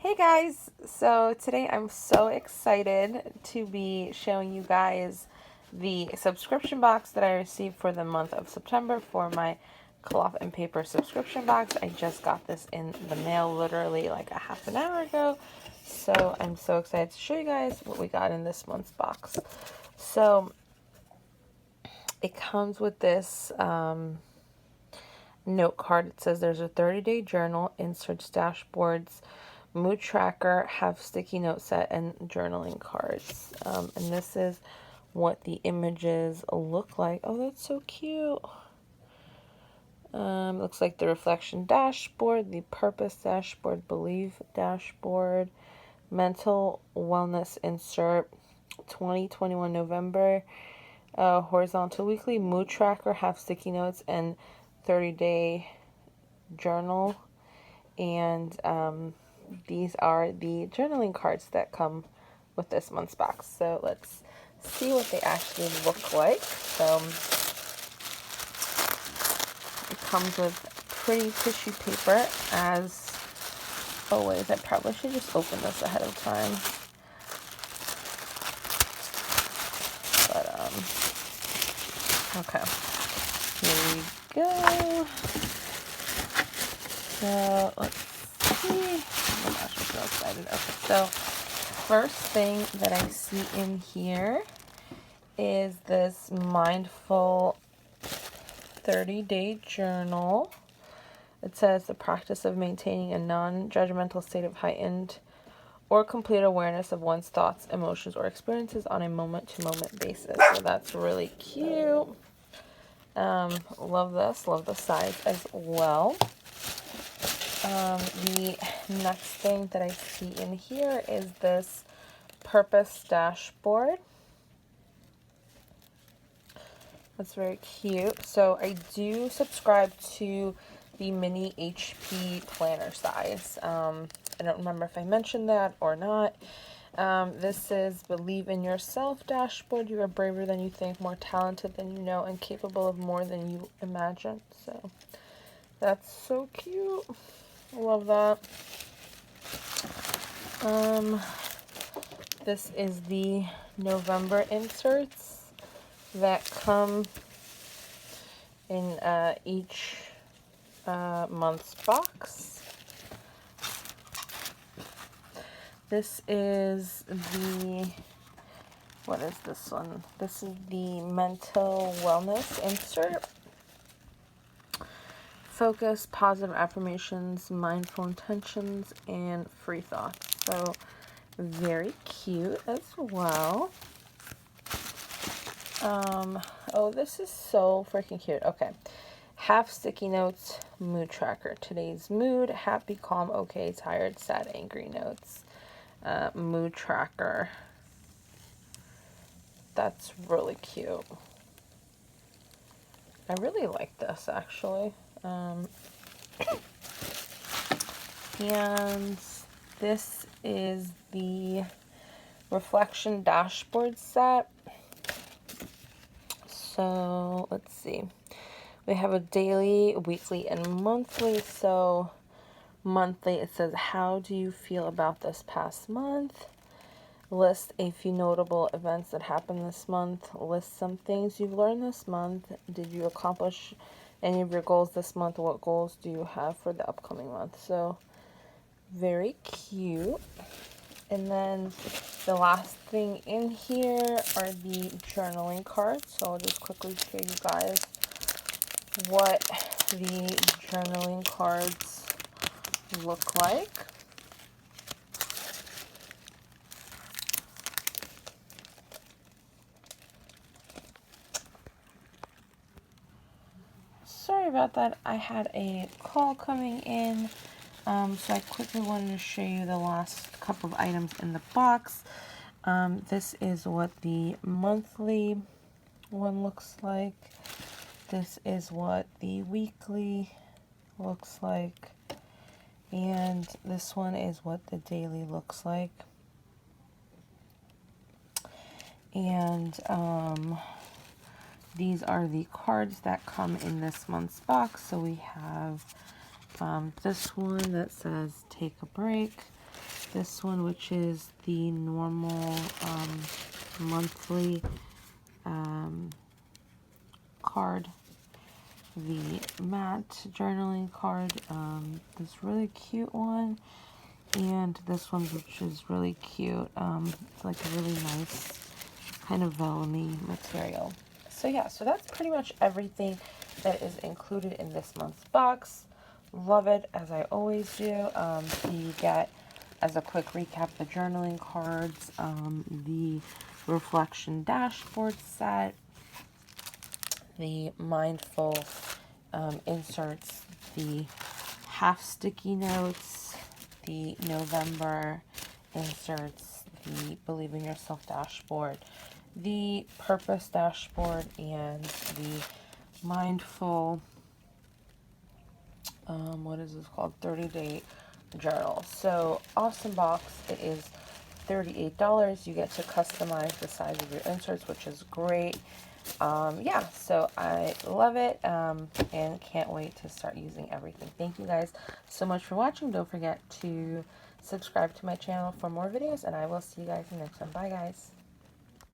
Hey guys, so today I'm so excited to be showing you guys the subscription box that I received for the month of September for my cloth and paper subscription box. I just got this in the mail literally like a half an hour ago, so I'm so excited to show you guys what we got in this month's box. So it comes with this note card. It says there's a 30-day journal, inserts dashboards, mood tracker, have sticky note set, and journaling cards. And this is what the images look like. Oh, that's so cute. Looks like the reflection dashboard, the purpose dashboard, belief dashboard, mental wellness insert, 2021 November, horizontal weekly, mood tracker, have sticky notes, and 30-day journal. And these are the journaling cards that come with this month's box. So let's see what they actually look like. So it comes with pretty tissue paper as always. I probably should just open this ahead of time. But okay. Here we go. So let's see. Oh my gosh, I'm so excited. Okay, so first thing that I see in here is this mindful 30-day journal. It says the practice of maintaining a non-judgmental state of heightened or complete awareness of one's thoughts, emotions, or experiences on a moment-to-moment basis. So that's really cute. Love this. Love the size as well. The next thing that I see in here is this purpose dashboard. That's very cute. So I do subscribe to the mini HP planner size. I don't remember if I mentioned that or not. This is Believe in Yourself dashboard. You are braver than you think, more talented than you know, and capable of more than you imagine. So that's so cute. I love that. This is the November inserts that come in each month's box. This is the, what is this one? This is the mental wellness insert. Focus, positive affirmations, mindful intentions, and free thoughts. So very cute as well. Oh, this is so freaking cute. Okay. Half sticky notes, mood tracker. Today's mood, happy, calm, okay, tired, sad, angry notes. Mood tracker. That's really cute. I really like this actually. And this is the reflection dashboard set. So let's see. We have a daily, weekly, and monthly. So monthly, it says, how do you feel about this past month? List a few notable events that happened this month. List some things you've learned this month. Did you accomplish any of your goals this month? What goals do you have for the upcoming month? So very cute. And then the last thing in here are the journaling cards. So I'll just quickly show you guys what the journaling cards look like. Sorry about that. I had a call coming in, so I quickly wanted to show you the last couple of items in the box. This is what the monthly one looks like. This is what the weekly looks like. And this one is what the daily looks like. And these are the cards that come in this month's box. So we have this one that says take a break. this one, which is the normal monthly card. The matte journaling card, this really cute one, and this one, which is really cute. It's like a really nice kind of vellum-y material. So yeah, so that's pretty much everything that is included in this month's box. Love it, as I always do. You get, as a quick recap, the journaling cards, the reflection dashboard set, the mindful inserts, the half sticky notes, the November inserts, the Believe in Yourself dashboard, the purpose dashboard, and the mindful, what is this called, 30-day journal. So awesome box. It is $38. You get to customize the size of your inserts, which is great. Yeah, so I love it, and can't wait to start using everything. Thank you guys so much for watching. Don't forget to subscribe to my channel for more videos, and I will see you guys in the next one. Bye, guys.